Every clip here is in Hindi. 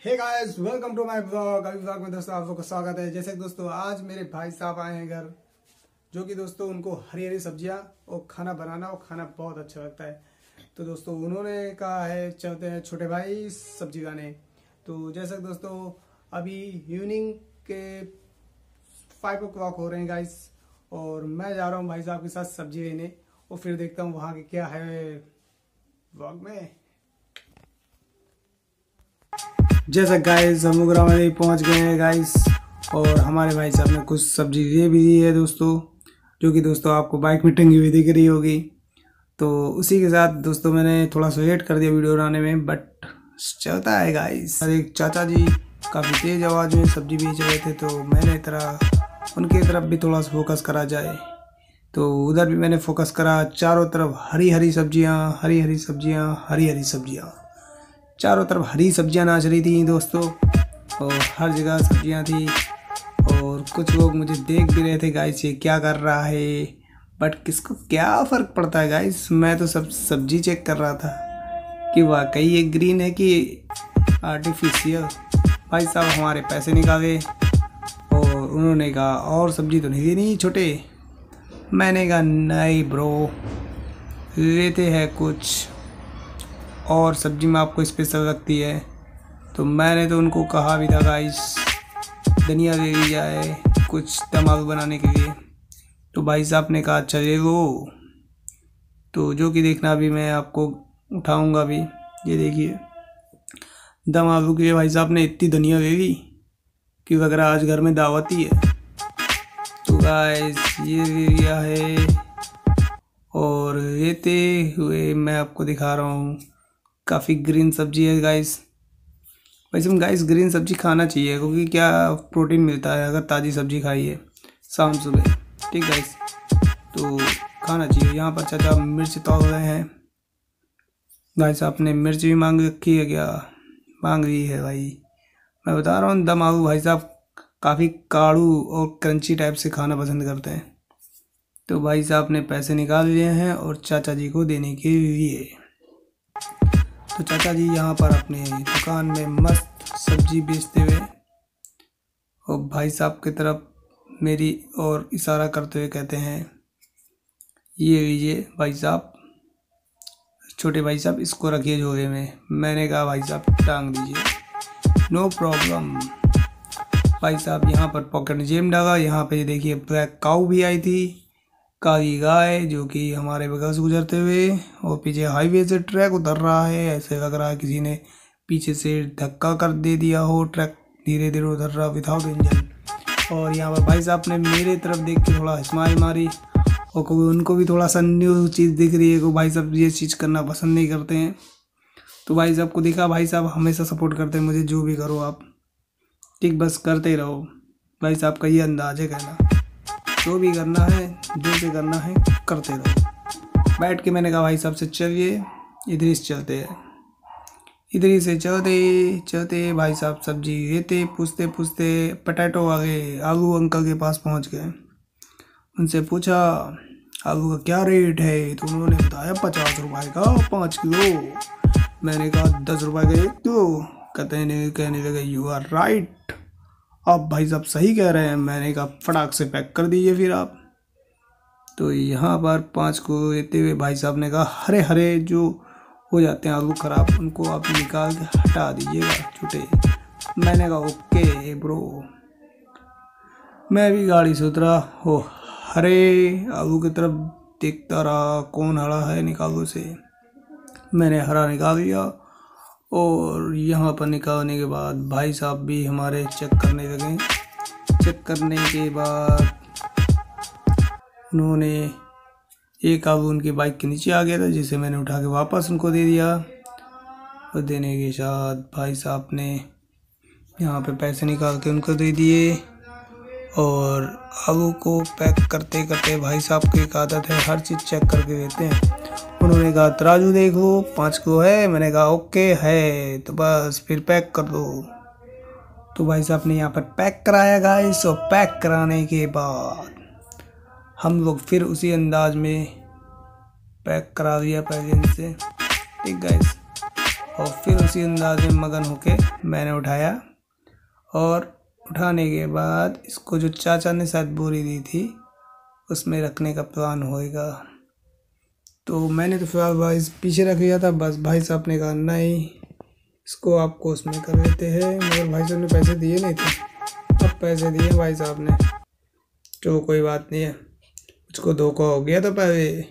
Hey guys, welcome to my blog. अभी ब्लॉग में दोस्तों आप लोग का स्वागत है। जैसे कि दोस्तों आज मेरे भाई साहब आए हैं घर, जो कि दोस्तों उनको हरी हरी सब्जियां और खाना बनाना और खाना बहुत अच्छा लगता है। तो दोस्तों उन्होंने कहा है चलते हैं छोटे भाई सब्जी खाने। तो जैसे कि दोस्तों अभी इवनिंग के 5 o'clock हो रहे हैं गाइस, और मैं जा रहा हूँ भाई साहब के साथ सब्जी लेने और फिर देखता हूँ वहाँ के क्या है ब्लॉग में। जैसा गाइस हम लोग रामदेव पहुंच गए हैं गाइस, और हमारे भाई साहब ने कुछ सब्जी ये भी दी है दोस्तों, जो कि दोस्तों आपको बाइक में टंगी हुई दिख रही होगी। तो उसी के साथ दोस्तों मैंने थोड़ा सा लेट कर दिया वीडियो बनाने में, बट चलता है गाइस। एक चाचा जी काफ़ी तेज़ आवाज़ में सब्जी बेच रहे थे, तो मैंने उनके तरफ भी थोड़ा सा फोकस करा जाए, तो उधर भी मैंने फोकस करा। चारों तरफ हरी हरी सब्जियाँ, हरी हरी सब्जियाँ, हरी हरी सब्जियाँ, चारों तरफ हरी सब्जियां नाच रही थी दोस्तों, और हर जगह सब्जियां थी। और कुछ लोग मुझे देख भी रहे थे गाइस ये क्या कर रहा है, बट किसको क्या फ़र्क पड़ता है गाइस। मैं तो सब सब्जी चेक कर रहा था कि वाकई ये ग्रीन है कि आर्टिफिशियल। भाई साहब हमारे पैसे निकाले और उन्होंने कहा और सब्जी तो नहीं देनी छोटे। मैंने कहा नहीं ब्रो, लेते हैं कुछ और सब्जी में आपको स्पेशल लगती है। तो मैंने तो उनको कहा भी था गाइस धनिया दे दी जाए कुछ दम आलू बनाने के लिए। तो भाई साहब ने कहा चले वो, तो जो कि देखना अभी मैं आपको उठाऊंगा भी। ये देखिए दम आलू के लिए भाई साहब ने इतनी धनिया दे दी कि वगैरह आज घर में दावत ही है। तो गाइस ये एरिया है, और लेते हुए मैं आपको दिखा रहा हूँ काफ़ी ग्रीन सब्जी है गाइस। वैसे में गाइस ग्रीन सब्जी खाना चाहिए, क्योंकि क्या प्रोटीन मिलता है अगर ताज़ी सब्जी खाइए शाम सुबह। ठीक गाइस, तो खाना चाहिए। यहाँ पर चाचा मिर्च तोड़ रहे हैं गाइस। आपने मिर्च भी मांग रखी है क्या? मांग रही है भाई। मैं बता रहा हूँ दम आलू भाई साहब काफ़ी काड़ू और क्रंची टाइप से खाना पसंद करते हैं। तो भाई साहब ने पैसे निकाल लिए हैं और चाचा जी को देने के लिए। तो चाचा जी यहाँ पर अपने दुकान में मस्त सब्जी बेचते हुए और भाई साहब की तरफ मेरी और इशारा करते हुए कहते हैं ये लीजिए भाई साहब, छोटे भाई साहब इसको रखिए झोले में। मैंने कहा भाई साहब टांग दीजिए, नो प्रॉब्लम। भाई साहब यहाँ पर पॉकेट जेब डाला। यहाँ पे देखिए ब्लैक काऊ भी आई थी, काली गाय, जो कि हमारे बगल से गुजरते हुए, और पीछे हाईवे से ट्रक उतर रहा है। ऐसे लग रहा है किसी ने पीछे से धक्का कर दे दिया हो, ट्रक धीरे धीरे उतर रहा विदाउट इंजन। और यहाँ पर भाई साहब ने मेरे तरफ देख के थोड़ा स्माइल मारी, और कभी उनको भी थोड़ा सा न्यू चीज़ दिख रही है कि भाई साहब ये चीज़ करना पसंद नहीं करते हैं। तो भाई साहब को दिखा, भाई साहब हमेशा सपोर्ट करते हैं मुझे, जो भी करो आप ठीक बस करते ही रहो। भाई साहब का ये अंदाज है कहना, जो भी करना है जो से करना है करते रहो। बैठ के मैंने कहा भाई साहब से चलिए इधर ही चलते हैं। इधर ही से चलते चलते भाई साहब सब्जी लेते पूछते पूछते पोटैटो आ गए, आलू अंकल के पास पहुंच गए। उनसे पूछा आलू का क्या रेट है, तो उन्होंने बताया 50 रुपये का 5 किलो। मैंने कहा 10 रुपये का 1 किलो। कहने लगे यू आर राइट, आप भाई साहब सही कह रहे हैं। मैंने कहा फटाक से पैक कर दीजिए फिर आप। तो यहाँ पर 5 को लेते हुए भाई साहब ने कहा हरे हरे जो हो जाते हैं आलू ख़राब, उनको आप निकाल के हटा दीजिएगा छोटे। मैंने कहा ओके ब्रो। मैं भी गाड़ी से उतरा, हो हरे आलू की तरफ देखता रहा कौन हरा है निकालो से। मैंने हरा निकाल लिया, और यहाँ पर निकालने के बाद भाई साहब भी हमारे चेक करने लगे। चेक करने के बाद उन्होंने एक आलू उनकी बाइक के नीचे आ गया था, जिसे मैंने उठा के वापस उनको दे दिया। और देने के साथ भाई साहब ने यहाँ पे पैसे निकाल के उनको दे दिए। और आलू को पैक करते करते भाई साहब की एक आदत है हर चीज़ चेक करके देते हैं। उन्होंने कहा तराजू देखो 5 किलो है। मैंने कहा ओके है, तो बस फिर पैक कर दो। तो भाई साहब ने यहाँ पर पैक कराया गाइस, और पैक कराने के बाद हम लोग फिर उसी अंदाज में पैक करा दिया पहले से। ठीक गाइस, और फिर उसी अंदाज में मगन होके मैंने उठाया, और उठाने के बाद इसको जो चाचा ने शायद बोरी दी थी उसमें रखने का प्लान होएगा। तो मैंने तो फिलहाल भाई पीछे रख लिया था, बस भाई साहब ने कहा नहीं इसको आपको उसमें कर लेते हैं, मगर भाई साहब ने पैसे दिए नहीं थे, अब पैसे दिए भाई साहब ने, तो कोई बात नहीं है, मुझको धोखा हो गया था पहले।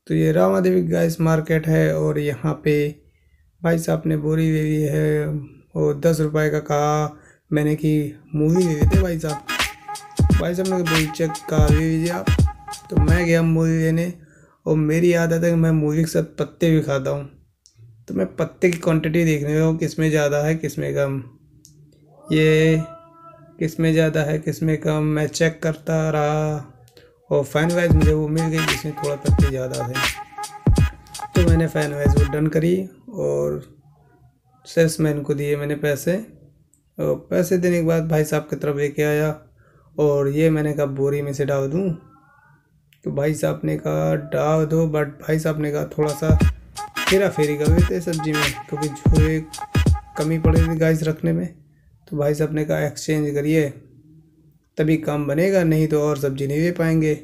तो ये रामा देवी गाइस मार्केट है, और यहाँ पे भाई साहब ने बोरी ले ली है, और 10 रुपये का कहा मैंने कि मूवी ले लेते भाई साहब ने बोरी चेक का ले लीजिए आप। तो मैं गया मूवी लेने, और मेरी आदत है कि मैं मूवी के साथ पत्ते भी खाता हूँ, तो मैं पत्ते की क्वांटिटी देखने लगा किस में ज़्यादा है किस में कम, ये किस में ज़्यादा है किस में कम, मैं चेक करता रहा, और फैन वाइज मुझे वो मिल गई जिसमें थोड़ा पत्ते ज़्यादा थे, तो मैंने फैन वाइज वो डन करी, और सेल्समैन को दिए मैंने पैसे, और पैसे देने के बाद भाई साहब की तरफ लेके आया, और ये मैंने कहा बोरी में से डाल दूँ, तो भाई साहब ने कहा डाल दो, बट भाई साहब ने कहा थोड़ा सा फेरा फेरी कर लेते सब्जी में, क्योंकि झोले कमी पड़ रही थी गाइस रखने में, तो भाई साहब ने कहा एक्सचेंज करिए तभी काम बनेगा, नहीं तो और सब्जी नहीं ले पाएंगे।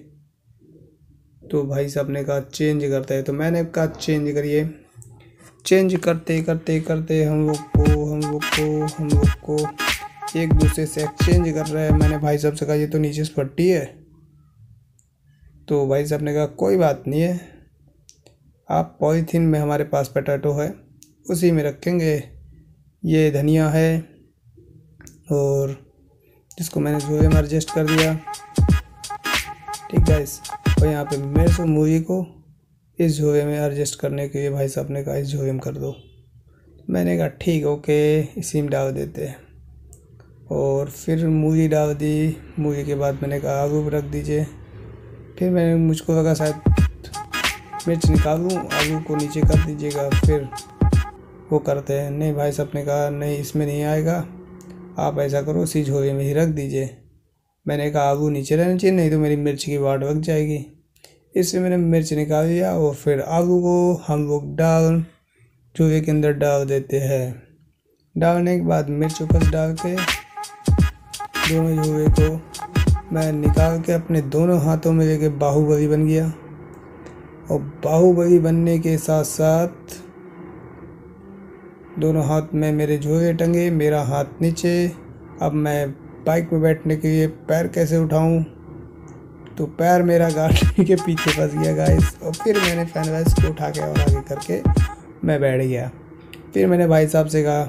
तो भाई साहब ने कहा चेंज करते हैं, तो मैंने कहा चेंज करिए। चेंज करते करते करते हम लोग को एक दूसरे से एक्सचेंज कर रहे हैं। मैंने भाई साहब से कहा ये तो नीचे से फटी है, तो भाई साहब ने कहा कोई बात नहीं है, आप पॉलीथीन में हमारे पास पोटैटो है उसी में रखेंगे, ये धनिया है, और जिसको मैंने झोले में एडजस्ट कर दिया, ठीक गाइस। और यहाँ पे मेरे से मूवी को इस झोले में एडजस्ट करने के लिए भाई साहब ने कहा इस झोले में कर दो, मैंने कहा ठीक ओके इसी में डाल देते हैं, और फिर मूली डाल दी। मूली के बाद मैंने कहा आलू रख दीजिए, फिर मैंने मुझको लगा शायद मिर्च निकाल लूँ, आलू को नीचे कर दीजिएगा, फिर वो करते हैं। नहीं भाई साहब ने कहा नहीं इसमें नहीं आएगा, आप ऐसा करो इसी झोले में ही रख दीजिए। मैंने कहा आलू नीचे रहना चाहिए, नहीं तो मेरी मिर्च की वाट लग जाएगी, इसलिए मैंने मिर्च निकाल लिया, और फिर आलू को हम लोग झोले के अंदर डाल देते हैं। डालने के बाद मिर्च ऊपर डाल के दोनों झोले को मैं निकाल के अपने दोनों हाथों में लेके बाहुबली बन गया, और बाहुबली बनने के साथ साथ दोनों हाथ में मेरे झोले टंगे, मेरा हाथ नीचे। अब मैं बाइक में बैठने के लिए पैर कैसे उठाऊं, तो पैर मेरा गाड़ी के पीछे फंस गया गाइस, और फिर मैंने फैन वाइज को उठा के और आगे करके मैं बैठ गया। फिर मैंने भाई साहब से कहा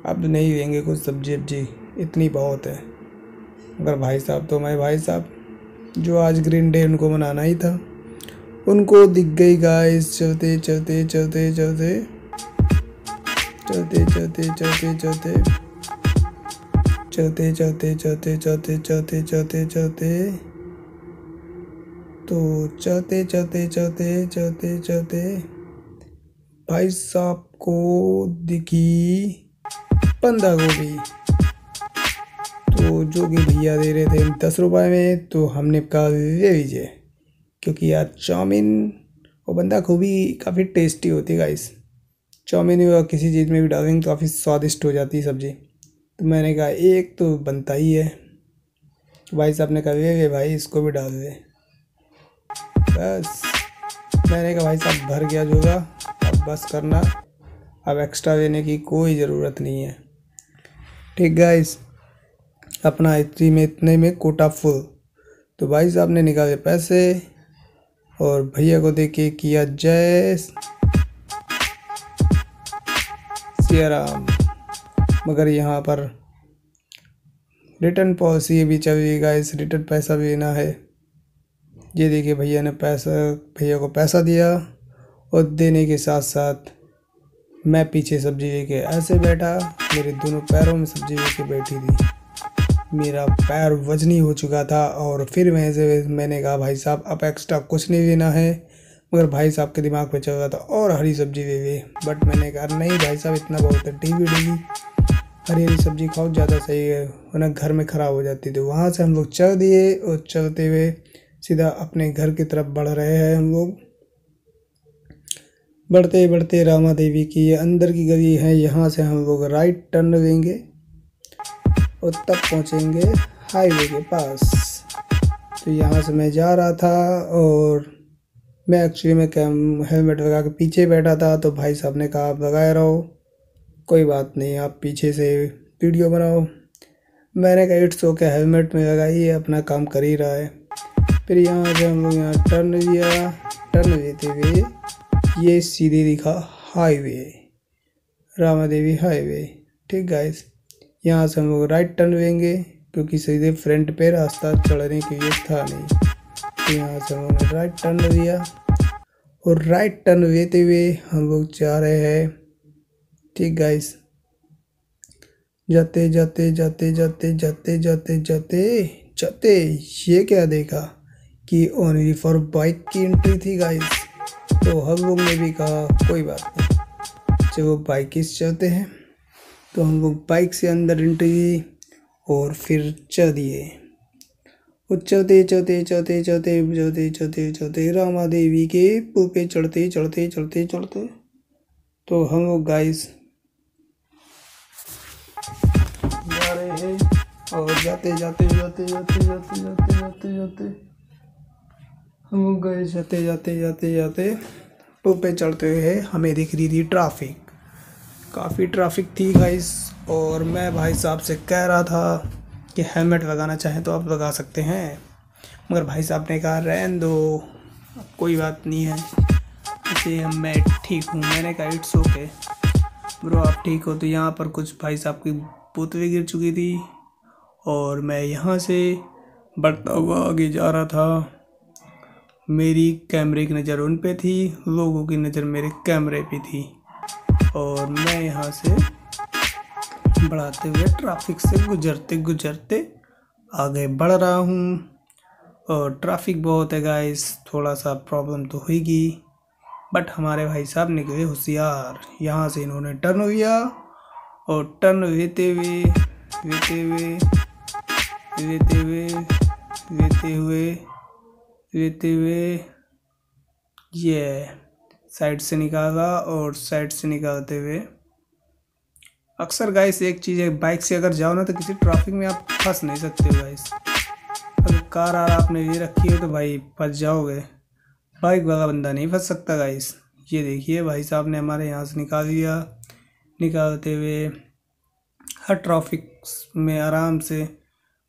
अब नहीं लेंगे कुछ सब्जी वब्जी, इतनी बहुत है, मगर भाई साहब तो मैं भाई साहब जो आज ग्रीन डे उनको मनाना ही था, उनको दिख गई गाइस। चलते चलते चलते चलते चलते चलते चलते चलते चलते चलते चलते चलते चलते चलते चलते तो चलते चलते चलते चलते चलते भाई साहब को दिखी बंदा गोभी, तो जो कि भैया दे रहे थे 10 रुपये में, तो हमने कहा ले लीजिए, क्योंकि यार चाउमीन और बंदा गोभी काफ़ी टेस्टी होती है गाइस, चाउमीन या किसी चीज़ में भी डालेंगे तो काफ़ी स्वादिष्ट हो जाती है सब्ज़ी। तो मैंने कहा एक तो बनता ही है, तो भाई साहब ने कहा ले भाई इसको भी डाल दे, बस मैंने कहा भाई साहब भर गया जोगा, अब बस करना, अब एक्स्ट्रा लेने की कोई ज़रूरत नहीं है, ठीक गाइस। अपना इतने में कोटा फुल। तो भाई साहब ने निकाले पैसे और भैया को देके किया जय सिया राम। मगर यहाँ पर रिटर्न पॉलिसी भी चल रही गाइस, रिटर्न पैसा भी लेना है। ये देखिए भैया को पैसा दिया, और देने के साथ साथ मैं पीछे सब्जी लेके ऐसे बैठा, मेरे दोनों पैरों में सब्जी लेके बैठी थी, मेरा पैर वजनी हो चुका था। और फिर मैंने कहा भाई साहब अब एक्स्ट्रा कुछ नहीं लेना है, मगर भाई साहब के दिमाग में चल रहा था और हरी सब्जी ले ले, बट मैंने कहा नहीं भाई साहब इतना बहुत है, डेली हरी सब्जी खाओ ज़्यादा सही है, वरना घर में ख़राब हो जाती थी। वहाँ से हम लोग चल दिए और चलते हुए सीधा अपने घर की तरफ बढ़ रहे हैं हम लोग। बढ़ते बढ़ते रामा देवी की ये अंदर की गली है, यहाँ से हम लोग राइट टर्न लेंगे और तब पहुँचेंगे हाईवे के पास। तो यहाँ से मैं जा रहा था और मैं एक्चुअली में हेलमेट लगा के पीछे बैठा था, तो भाई साहब ने कहा आप लगाए रहो, कोई बात नहीं, आप पीछे से वीडियो बनाओ। मैंने कहा इट्स ओके, हेलमेट में लगाइए, अपना काम कर ही रहा है। फिर यहाँ से हम लोग यहाँ टर्न लिया, टर्न लेते हुए ये सीधे दिखा हाईवे, रामा देवी हाईवे। ठीक गाइस, यहाँ से हम लोग राइट टर्न लेंगे क्योंकि सीधे फ्रंट पे रास्ता चढ़ने के लिए था नहीं। तो यहाँ से हम लोग ने राइट टर्न लिया और राइट टर्न लेते हुए हम लोग जा रहे हैं। ठीक गाइस, जाते जाते जाते जाते जाते जाते जाते जाते ये क्या देखा कि ओनली फॉर बाइक की एंट्री थी गाइस। तो हम लोग ने भी कहा कोई बात नहीं, चलो बाइक से चलते हैं। तो हम लोग बाइक से अंदर एंट्री दी और फिर चल दिए। चलते चलते चलते चलते चलते चलते चलते रामा देवी के पुल पे चढ़ते चढ़ते चढ़ते चढ़ते तो हम लोग गाइस जा रहे हैं और जाते जाते जाते जाते जाते जाते जाते जाते हम लोग गए जाते जाते जाते जाते पुल पे चढ़ते हुए हमें दिख रही थी ट्रैफिक, काफ़ी ट्रैफिक थी गाइस। और मैं भाई साहब से कह रहा था कि हेलमेट लगाना चाहें तो आप लगा सकते हैं, मगर भाई साहब ने कहा रहने दो, कोई बात नहीं है, इसे मैं ठीक हूँ। मैंने कहा इट्स ओके ब्रो, आप ठीक हो। तो यहाँ पर कुछ भाई साहब की बोतलें गिर चुकी थी और मैं यहाँ से बढ़ता हुआ आगे जा रहा था। मेरी कैमरे की नज़र उन पे थी, लोगों की नज़र मेरे कैमरे पे थी और मैं यहाँ से बढ़ाते हुए ट्रैफिक से गुजरते गुजरते आगे बढ़ रहा हूँ। और ट्रैफिक बहुत है गाइस, थोड़ा सा प्रॉब्लम तो होगी, बट हमारे भाई साहब निकले होशियार। यहाँ से इन्होंने टर्न लिया और टर्न लेते हुए लेते हुए लेते हुए लेते हुए लेते हुए ये साइड से निकाला और साइड से निकालते हुए अक्सर गाइस एक चीज़ है, बाइक से अगर जाओ ना तो किसी ट्रैफिक में आप फंस नहीं सकते हो गाइस। अगर कार आपने ये रखी है तो भाई फंस जाओगे, बाइक वाला बंदा नहीं फंस सकता गाइस। ये देखिए भाई साहब ने हमारे यहाँ से निकाल दिया। निकालते हुए हर ट्रैफिक में आराम से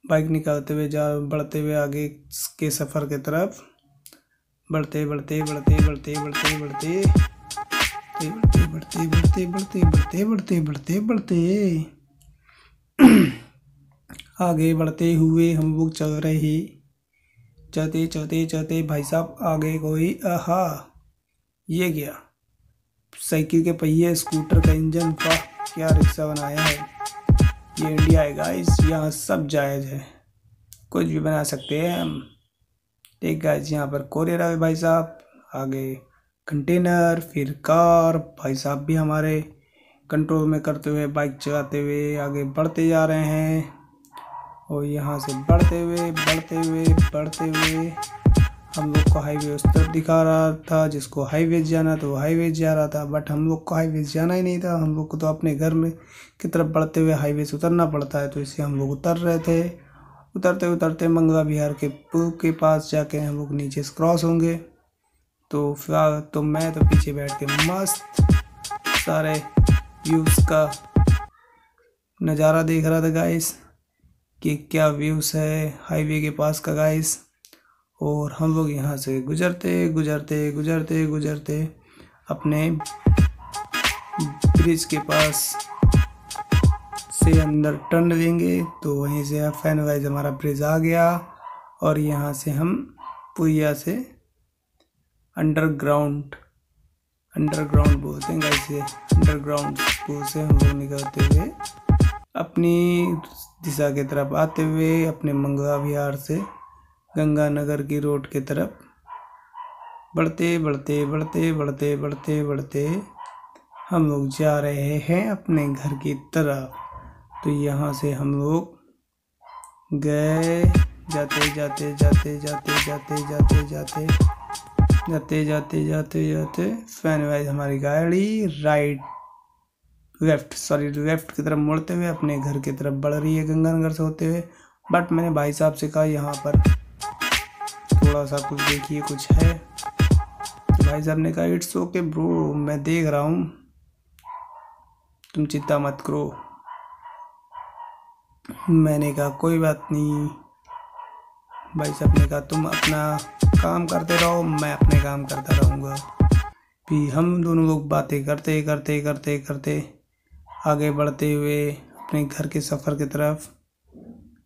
बाइक निकालते हुए बढ़ते हुए आगे के सफ़र की तरफ बढ़ते बढ़ते बढ़ते बढ़ते बढ़ते बढ़ते बढ़ते बढ़ते बढ़ते बढ़ते बढ़ते बढ़ते बढ़ते बढ़ते आगे बढ़ते हुए हम लोग चल रहे, चलते चलते चलते भाई साहब आगे कोई आहा ये गया साइकिल के पहिए, स्कूटर का इंजन, वाह क्या रिक्शा बनाया है। ये इंडिया है गाइस, यहाँ सब जायज़ है, कुछ भी बना सकते हैं हम। एक गाइस यहाँ पर कोरियर है भाई साहब, आगे कंटेनर, फिर कार, भाई साहब भी हमारे कंट्रोल में करते हुए बाइक चलाते हुए आगे बढ़ते जा रहे हैं। और यहाँ से बढ़ते हुए बढ़ते हुए बढ़ते हुए हम लोग को हाईवे उस तरफ दिखा रहा था, जिसको हाईवे जाना तो वो हाईवे जा रहा था, बट हम लोग को हाईवे जाना ही नहीं था। हम लोग को तो अपने घर में की तरफ बढ़ते हुए हाईवे से उतरना पड़ता है, तो इसलिए हम लोग उतर रहे थे। उतरते उतरते मंगला विहार के पुल के पास जाके हम लोग नीचे से क्रॉस होंगे। तो फिलहाल तो मैं तो पीछे बैठ के मस्त सारे व्यूज़ का नज़ारा देख रहा था गाइस, कि क्या व्यूज़ है हाईवे के पास का गाइस। और हम लोग यहाँ से गुजरते गुजरते गुजरते गुजरते अपने ब्रिज के पास से अंदर टर्न देंगे, तो वहीं से फाइनलाइज हमारा ब्रिज आ गया। और यहाँ से हम पुलिया से अंडरग्राउंड बोलते हैं गाइस, ये अंडरग्राउंड पुल से हम लोग निकलते हुए अपनी दिशा की तरफ आते हुए अपने मंगला विहार से गंगानगर की रोड की तरफ बढ़ते बढ़ते बढ़ते बढ़ते बढ़ते बढ़ते हम लोग जा रहे हैं अपने घर की तरफ। तो यहाँ से हम लोग गए, जाते जाते जाते जाते जाते जाते जाते जाते जाते जाते जाते फैन वाइज हमारी गाड़ी लेफ्ट की तरफ मुड़ते हुए अपने घर की तरफ बढ़ रही है गंगानगर से होते हुए। बट मैंने भाई साहब से कहा यहाँ पर थोड़ा सा कुछ देखिए, कुछ है। तो भाई साहब ने कहा इट्स ओके ब्रो, मैं देख रहा हूँ, तुम चिंता मत करो। मैंने कहा कोई बात नहीं। भाई साहब ने कहा तुम अपना काम करते रहो, मैं अपने काम करता रहूँगा। फिर हम दोनों लोग बातें करते करते करते करते आगे बढ़ते हुए अपने घर के सफ़र की तरफ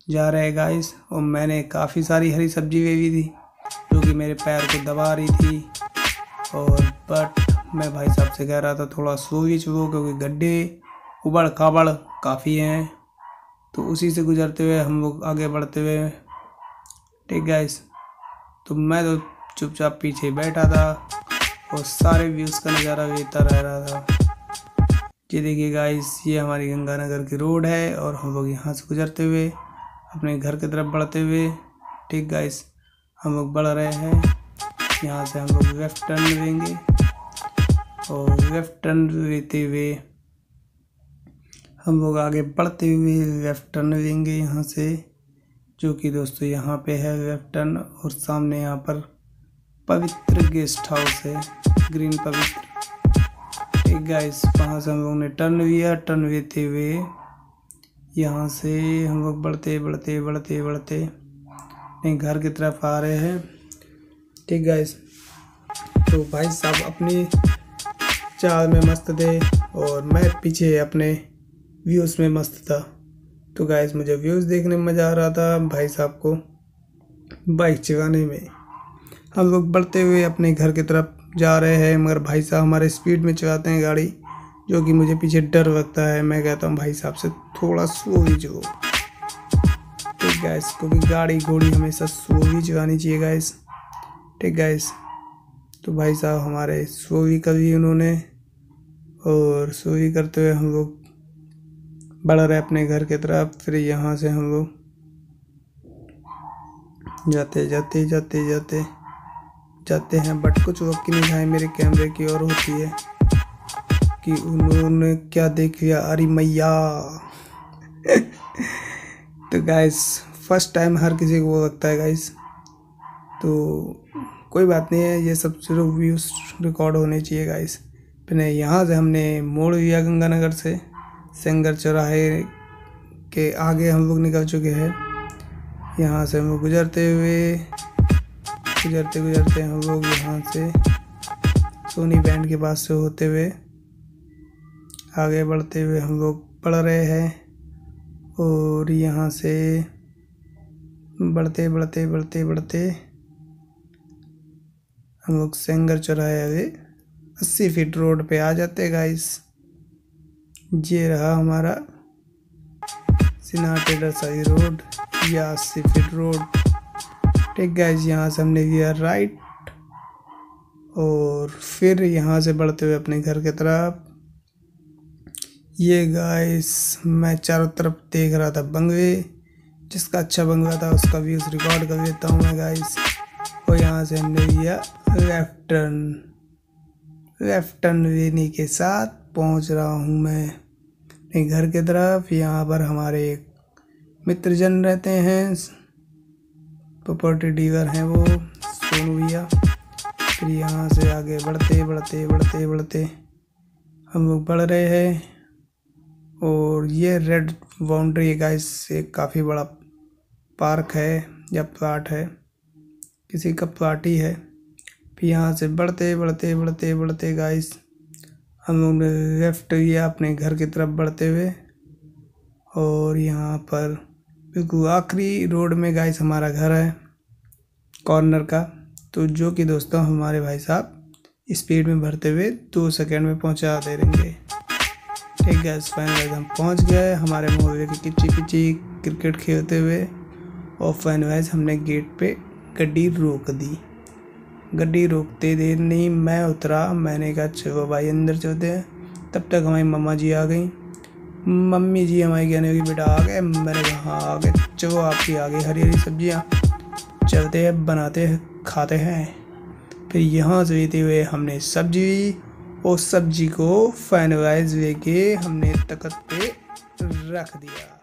जा रहे गाइस। और मैंने काफ़ी सारी हरी सब्जी ले ली थी जो कि मेरे पैर को दबा रही थी। और बट मैं भाई साहब से कह रहा था थोड़ा सो क्योंकि गड्ढे उबड़ खाबड़ काफ़ी हैं। तो उसी से गुजरते हुए हम लोग आगे बढ़ते हुए, ठीक गाइस। तो मैं तो चुपचाप पीछे बैठा था और सारे व्यूज़ का नज़ारा लेता रह रहा था। ये देखिए गाइस, ये हमारी गंगानगर की रोड है और हम लोग यहाँ से गुजरते हुए अपने घर की तरफ बढ़ते हुए, ठीक गाइस, हम लोग बढ़ रहे हैं। यहाँ से हम लोग लेफ्ट टर्न लेंगे और लेफ्ट टर्न लेते हुए हम लोग आगे बढ़ते हुए लेफ्ट टर्न लेंगे यहाँ से, जो कि दोस्तों यहाँ पे है लेफ्ट टर्न। और सामने यहाँ पर पवित्र गेस्ट हाउस है, ग्रीन पवित्र, ठीक गाइस। वहाँ से हम लोग ने टर्न लिया। टर्न लेते हुए यहाँ से हम लोग बढ़ते बढ़ते बढ़ते बढ़ते अपने घर की तरफ आ रहे हैं, ठीक गाइस। तो भाई साहब अपनी चाल में मस्त थे और मैं पीछे अपने व्यूज़ में मस्त था। तो गाइस मुझे व्यूज़ देखने में मज़ा आ रहा था, भाई साहब को बाइक चलाने में। हम लोग बढ़ते हुए अपने घर की तरफ जा रहे हैं, मगर भाई साहब हमारे स्पीड में चलाते हैं गाड़ी, जो कि मुझे पीछे डर लगता है। मैं कहता हूँ भाई साहब से थोड़ा स्लो ही चलो, ठीक गाइस, क्योंकि गाड़ी घोड़ी हमेशा स्लो ही चलानी चाहिए गाइस, ठीक गाइस। तो भाई साहब हमारे स्लो ही कर दी उन्होंने और स्लो ही करते हुए हम लोग बढ़ रहे अपने घर की तरफ। फिर यहाँ से हम लोग जाते जाते जाते जाते जाते हैं। बट कुछ वक्त की निगाहें मेरे कैमरे की ओर होती है कि उन्होंने क्या देख लिया, अरे मैया। तो गाइस फर्स्ट टाइम हर किसी को वो लगता है गाइस, तो कोई बात नहीं है, ये सब सिर्फ व्यूज़ रिकॉर्ड होने चाहिए गाइस। फिर यहाँ से हमने मोड़ लिया गंगानगर से, सेंगर चौराहे के आगे हम लोग निकल चुके हैं। यहाँ से हम लोग गुजरते गुजरते हम लोग यहाँ से सोनी बैंड के पास से होते हुए आगे बढ़ते हुए हम लोग बढ़ रहे हैं। और यहाँ से बढ़ते बढ़ते बढ़ते बढ़ते हम लोग सेंगर चौराहे आगे 80 फीट रोड पे आ जाते गाइस। ये रहा हमारा सिनाटे रसाई रोड या 80 फीट रोड, ठीक गाइस। यहाँ से हमने लिया राइट और फिर यहाँ से बढ़ते हुए अपने घर की तरफ। ये गाइस मैं चारों तरफ देख रहा था बंगले, जिसका अच्छा बंगला था उसका व्यूज़ रिकॉर्ड कर लेता हूँ मैं गाइस। और यहाँ से हमने लिया लेफ्ट टर्न लेने के साथ पहुँच रहा हूँ मैं अपने घर की तरफ। यहाँ पर हमारे एक मित्रजन रहते हैं, प्रॉपर्टी डीलर हैं वो, सोनू भैया। फिर यहाँ से आगे बढ़ते बढ़ते बढ़ते बढ़ते हम लोग बढ़ रहे हैं। और ये रेड बाउंड्री गाइस एक काफ़ी बड़ा पार्क है या प्लाट है, किसी का प्लाट ही है। फिर यहाँ से बढ़ते बढ़ते बढ़ते बढ़ते गाइस हम लोग ने लेफ्ट लिया अपने घर की तरफ बढ़ते हुए। और यहाँ पर बिल्कुल आखिरी रोड में गाइस हमारा घर है कॉर्नर का, तो जो कि दोस्तों हमारे भाई साहब स्पीड में भरते हुए 2 सेकंड में पहुँचा दे देंगे, ठीक है। फाइनल हम पहुँच गए हमारे मोहल्ले की किच्ची पिच्ची क्रिकेट खेलते हुए। और फाइनल हमने गेट पे गड्डी रोक दी। गड्डी रोकते देर नहीं मैं उतरा, मैंने कहा चलो भाई अंदर चलते हैं। तब तक हमारी मम्मा जी आ गई। मम्मी जी हमारी कहने लगी बेटा आ गए। मैंने कहा हाँ आ गए, चलो आपकी आ गई हरी हरी सब्जियाँ, चलते हैं बनाते हैं खाते हैं। फिर यहाँ से लेते हुए हमने सब्जी, और सब्जी को फाइनलाइज लेके हमने तखत पे रख दिया।